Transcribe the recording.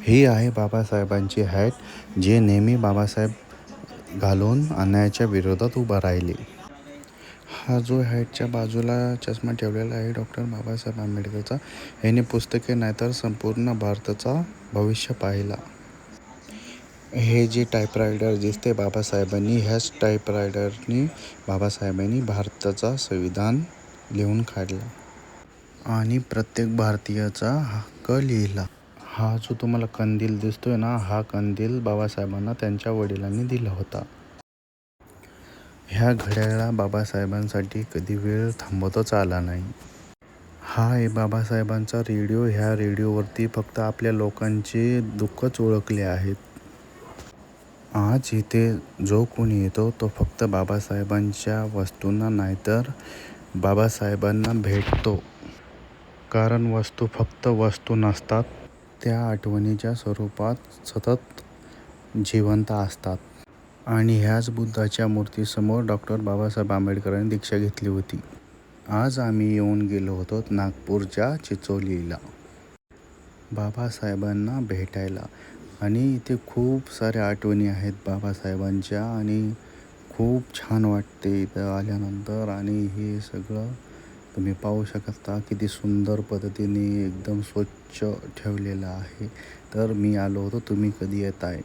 ही आहे बाबासाहेबांची हॅट, जे नेहमी बाबासाहेब घालून अन्यायाच्या विरोधात उभा राहिले. हा जो हॅटच्या बाजूला चष्मा ठेवलेला आहे डॉक्टर बाबासाहेब आंबेडकरचा, याने पुस्तके नाही तर संपूर्ण भारताचा भविष्य पाहिला. हे जे टाईपरायटर दिसते बाबासाहेबांनी, ह्याच टाईपरायटरनी बाबासाहेबांनी भारताचा संविधान लिहून काढला आणि प्रत्येक भारतीयाचा हक्क लिहिला. हा जो तुम्हाला कंदील दिसतोय ना, हा कंदील बाबासाहेबांना त्यांच्या वडिलांनी दिला होता. ह्या घड्याळाला बाबासाहेबांसाठी कधी वेळ थांबवताच आला नाही. हा आहे बाबासाहेबांचा रेडिओ. ह्या रेडिओवरती फक्त आपल्या लोकांचे दुःखच ओळखले आहेत. आज इथे जो कोणी येतो तो फक्त बाबासाहेबांच्या वस्तूंना नाही तर बाबासाहेबांना भेटतो. कारण वस्तू फक्त वस्तू नसतात, त्या आठवणीच्या स्वरूपात सतत जिवंत असतात. आणि ह्याच बुद्धाच्या मूर्तीसमोर डॉक्टर बाबासाहेब आंबेडकरांनी दीक्षा घेतली होती. आज आम्ही येऊन गेलो होतो नागपूरच्या चिंचोलीला बाबासाहेबांना भेटायला. आणि इथे खूप साऱ्या आठवणी आहेत बाबासाहेबांच्या आणि खूप छान वाटते इथं आल्यानंतर. आणि हे सगळं तुम्ही पाहू शकता किती सुंदर पद्धतीने एकदम स्वच्छ ठेवलेलं आहे. तर मी आलो होतो, तुम्ही कधी येत आहे?